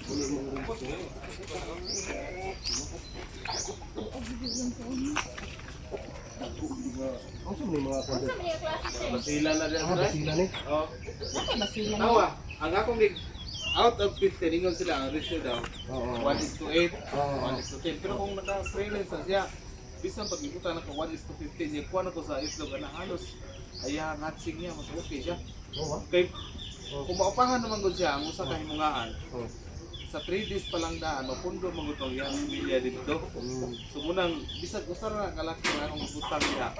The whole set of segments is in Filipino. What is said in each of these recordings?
Ang sumli mga konti. Basila na din. Basila ni. Oh. Basila Tawa, ang akong out of 50, ingon sila ang ratio daw. Oo. 1:8, 1:10. Pero kung naka-freelance na siya, bisan pag ikuta na ko 1:50, niya kuha na ko sa itlog na halos ayaw hatsing niya, mas okay siya. Oo. Kay kung maupahan naman gud siya ang usa ka himungaan, Oo. sa 3 days pa lang daan, mapundo man gud tong iyang pamilya dito. So munang bisag usa ra kalaki nga akong butang niya.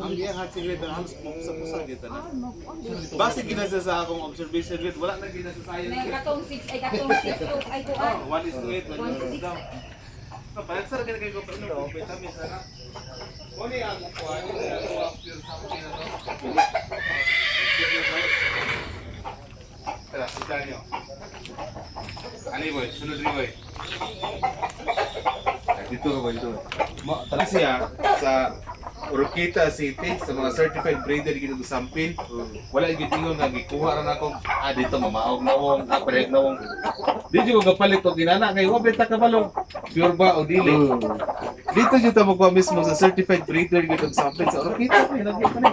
Ang iyang hatsing rate na halos pusa-pusa gyud na. Base ginasa sa akong observation rate, wala na ginasa sa May science. katong 6 ay katong 6 ay kuan. 1:8, 1:6 daw. Pagsara ka na kayo ko no, vitamin sana. Kuni ang kuan ni ang pure something na to. Tara, kita niyo. Ani boy, sunod ni boy. Dito ka ba dito? Tara siya sa Oroqueta City sa mga certified breeder gid og sampil. Wala gid ingon nga gikuha ra nako dito mamaog na wong apreg na wong. Di ko gapalit og ginana kay wa beta ka balong pure ba o dili. Dito jud ta magkuha mismo sa certified breeder gid og sampil sa Oroqueta kay lagi pa ni.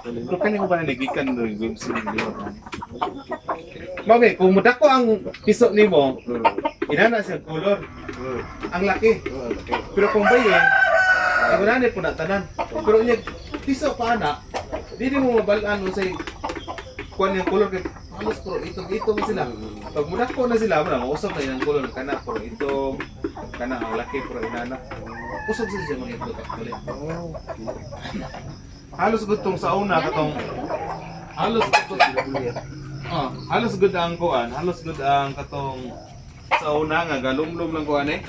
Pero kani ko ba nagikan do yung sila dito. Mami, kung mudako ang piso nimo, inana siya color. Ang laki. Pero kung bayan ay wala na po na tanan. Pero niya, piso pa anak, di mo mabalaan mo sa kuwan yung color kay halos pero itong sila. Pag muna ko na sila, mausap na yung color kana pero itong kana ang laki pero inana. Usap sila siya mga ito actually. Halos gutong sa una katong halos gud ang kuan, halos gud ang katong sa una nga galumlum lang kuan eh.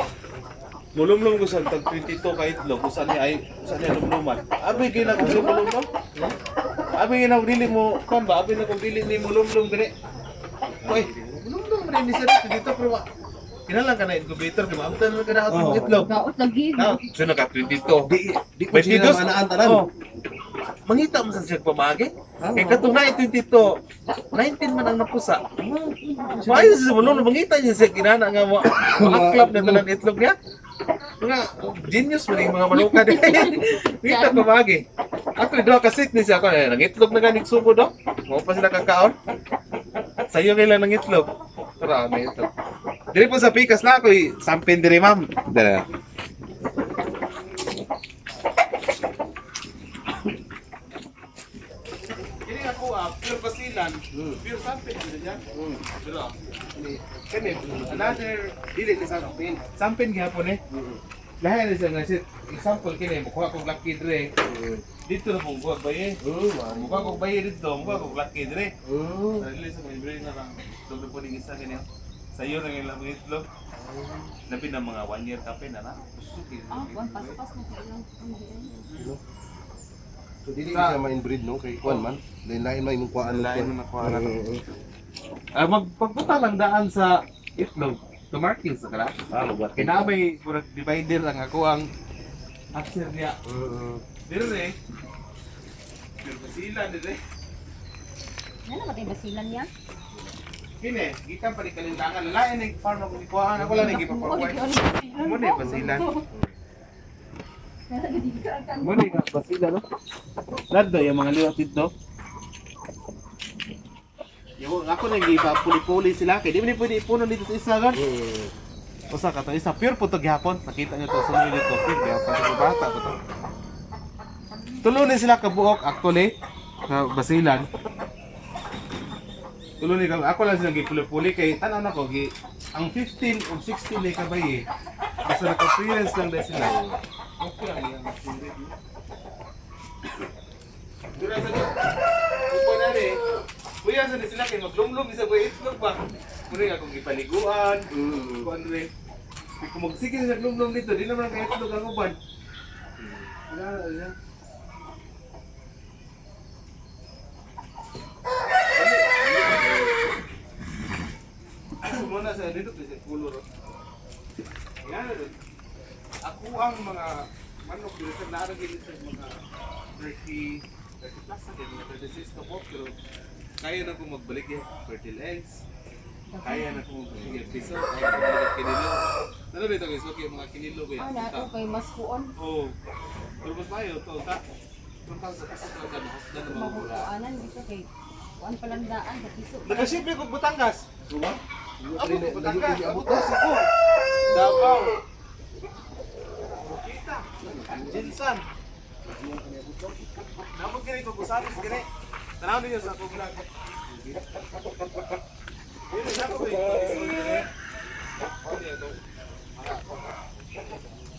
Mulumlum ko sa tag 22 ka itlog, usan niya lumluman. Abi gina ko lumlum. Abi gina ko dili mo kan ba? Abi na ko dili ni mulumlum gani. Oy, mulumlum man ni sa dito pero kinalang ka na incubator kay maabtan man kada atong itlog. Gaot lagi. So naka 22. Di ko sila manaan tanan. Mangita mo sa siya pamagi. Kay katong na 22, 19 man ang napusa. Maayo sa mulumlum mangita niya sa kinana nga mo aklap na tanan itlog niya. Mga genius man yung mga manuka din. Kita pa magi. Ako doon ka-sit ni siya ako. Nangitlog na ganing subo do. Mo pa sila kakaon. Sayo nila ng itlog. Marami ito. Diri po sa pikas na ako. Sampin diri ma'am. Dara. Kini ako pure basilan. Pure sampin diri diyan. Pero kani another dili ni sampin. Sampin gyapon eh. Lahat na siya nga sit. Example kini mukha kong lucky dre. Dito na pong buwag baye. Mukha kong baye dito, mukha kong lucky dre. Dali sa mga brain na lang. Doble po ning isa kini. Sayo na ilang itlog. Labi na mga 1 year kape na na. Kuan pas-pas na lang. So dili siya ma-inbreed no kay kuan man. Lain-lain man imong kuan. Lain na kuha na. Magpagpunta lang daan sa itlog. To markings sa kala. Magbuhat. Kinamay pura divider ang ako ang axer niya. Dire. Pero basilan dire. Ano ba tay basilan niya? Kini, gikan pa ni kalindangan. Lain ni farm ako gikuhaan. Ako lang ni gipapakuha. Mo ni basilan. Mo ni basilan no. Lado yung mga liwat dito. Yung ako nang gipapuli-puli sila kay di man pwede ipuno dito sa isa gan. Usa ka to isa pure po to gihapon. Nakita niyo to sunod dito pure gihapon sa bata pa to. Tulo ni sila kabuok actually sa basilan. Tulo ni ako lang sila gipuli-puli kay tanaw na ko ang 15 o 16 ni kabay. Basta naka-experience lang dahil sila. Okay lang yan. Dura sa to. Upo na rin. Kuya sa sila kay maglumlum isa ba itlog ba? Muna nga kung ipaliguan. Kuan rin. Kung magsige sa lumlum dito, di naman kay itlog ang uban. Wala. Muna sa dito kasi color. Yan. Ako ang mga manok dito na aragin sa mga 30 plus na din, mga 36 na po, pero kaya na kung magbalik yan, fertile eggs, Kaya na kung piso. Kaya kinilo. Ano dito guys? Okay, mga kinilo ba? Ah, nato kay mas kuon. Oo. Pero mas mayo to ta. Kung sa piso to ka mahusdan na mga Mahukuanan dito kay kuan palandaan sa piso. Nagasipi kog Batangas. Suwa? Amo kog Batangas. Amo Abot to siko. Davao. Kita. Jinsan. Napag gani ko busalis gani. Tanaw niyo sa kog vlog. Dito sa ko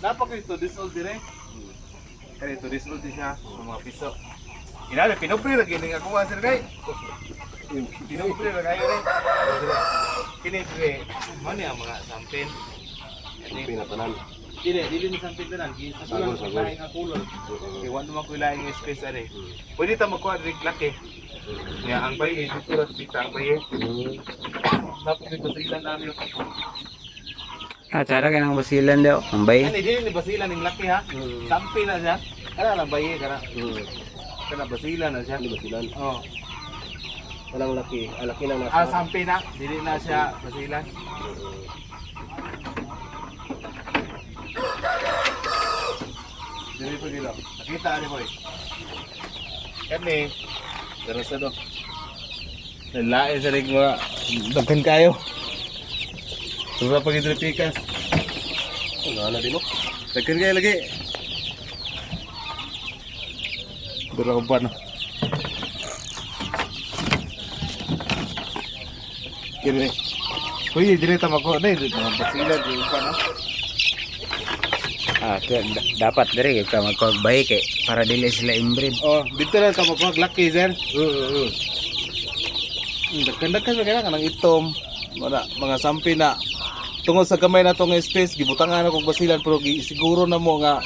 Napakito disold dire. Kaya ito disold siya sa mga piso. Inala pinupri ra gini ako wa sir kay. Pinupri ra kayo rin. Kini pre, mo ni ang mga sampin. Pinatanan. Dili ni sampin tanan, sa Sagol, sulang sagol. lain nga kulon. Kay wa naman ko lain nga space ani. Pwede ta magkuha diri laki. Ya ang bayi dito ra sa ang bayi. Tapos dito sa ilan namin. Ah, cara ka ng basilan daw. Ang bay. Ani dili ni basilan ning laki ha. Sampin na siya. Kana lang bayi kana. Kana basilan na siya. Hindi ba sila? Oh. Walang laki. Laki lang nasa. Ah, sampin na. Dili na siya basilan. Dili pa gilo. Nakita ani boy. Kani. Pero sa do. Lain sa rig mga daghan kayo. Sura pag idripikas. Ano na din, no? Daghan kayo lagi. Dura ko pa no. Kini. Uy, direta mako na dito mga basilan di pa no. Ah, dapat diri ka magpagbay kay para dili sila inbreed. Oh, dito na ka mako lucky sir. Daghan-daghan na kaya kanang itom. Mga sampi na tungod sa gamay na tong space gibutangan ako basilan pero siguro na mo nga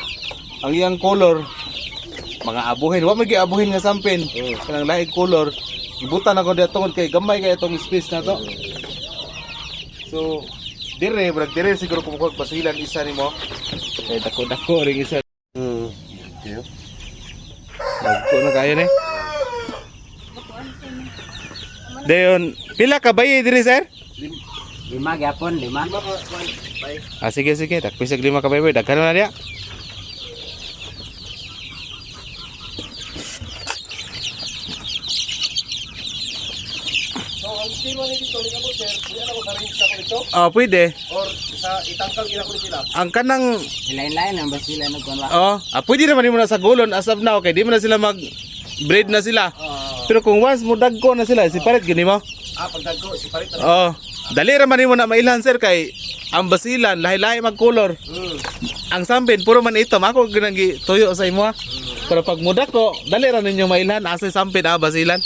ang iyang color mga abuhin wa may giabuhin nga sampin kanang lahi color gibutan ako diha tungod kay gamay kay itong space na to so dire siguro kung ko basilan isa nimo kay dako ring isa dagko na kayo ni Dayon, pila ka bayi diri sir? 5 gyapon, 5. Ah, sige. Takpisag 5 ka baby. Daghan na diya. So, ang sino ni dito, ni mo sir, kuya na ko sa-arrange ako nito? Oh, pwede. Or sa itangkal gina ko ni sila? Ang kanang Lain-lain ang basilan ng kuan. pwede naman mo na sa gulon as of now kay di mo na sila mag breed na sila. Pero kung once mo dagko na sila, siparit gini mo. Pagdagko, si parit na. Oh, dali ra man mo na mailan sir kay ang basilan lahi-lahi mag-color. Ang sampin puro man ito, ako ginagi tuyo sa imo. Pero pag mudak ko, dali ra ninyo mailan asa sampin basilan.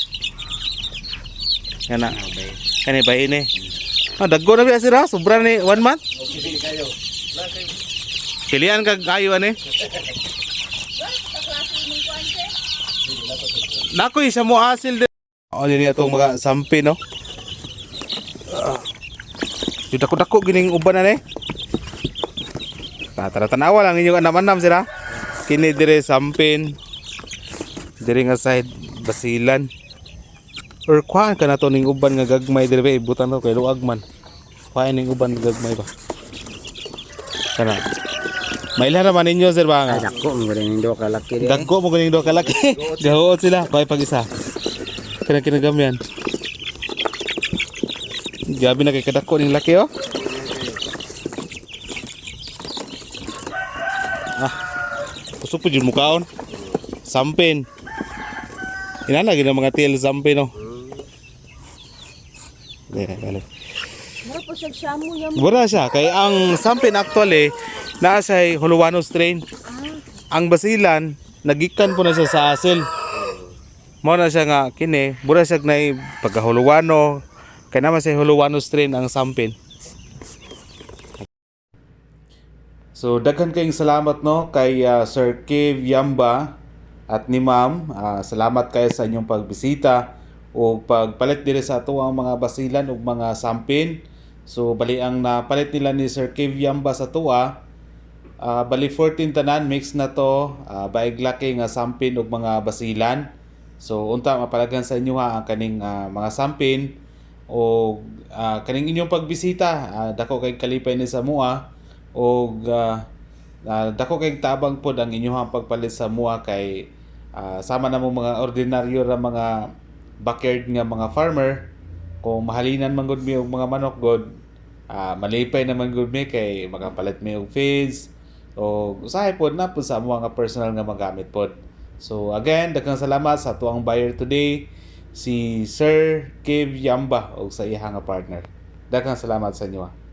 Kana. Kani ba ini? Dagko na biya sira, sobra ni 1 month. Okay, sige kayo. Pilihan ka kayo ani. Nako isa mo asil din. Oh, dili atong mga sampi no. Yung dako-dako gining uban na ni. Tara-tanawa lang inyong anam-anam sira. Kini dire sampin. Dire nga side basilan. Or kuhaan ka na to ning uban nga gagmay dire ba ibutan to kay luag man. Kuhaan ning uban nga gagmay ba. Kana. Mailan naman ninyo sir ba nga? Dako mo rin do ka laki di. Dagko mo ganing do kalaki. Gahuot sila pag isa. Kana kinagamyan. Gabi na kay kadako ning laki oh. Puso po jud mukaon. Sampin. Inana gid mga tail sampin oh. Dali. Mura po siya shamu yan. Mura siya kay ang sampin actually naa siya Huluano strain. Ang basilan nagikan po na siya sa asil. Mo na siya nga kini, mura siya na pagkahuluwano. Kaya naman siya Huluano strain ang sampin. So daghan kayong salamat no kay Sir Kev Yamba at ni Ma'am. Salamat kayo sa inyong pagbisita o pagpalit diri sa ato ang mga basilan ug mga sampin. So bali ang napalit nila ni Sir Kev Yamba sa tuwa. Bali 14 tanan mix na to, baig laki nga sampin ug mga basilan. So unta mapalaghan sa inyo ha ang kaning mga sampin o kaning inyong pagbisita, dako kay kalipay ni sa mua o dako kay tabang pod ang inyong pagpalit sa mua kay sama na mo mga ordinaryo ra mga backyard nga mga farmer. Kung mahalinan man gud mi og mga manok god, malipay naman gud mi kay makapalit mi og feeds o usahay pod na pod sa mga personal nga magamit pod. So again, daghang salamat sa tuang buyer today, si Sir Kev Yamba o sa iya nga partner. Daghang salamat sa inyo.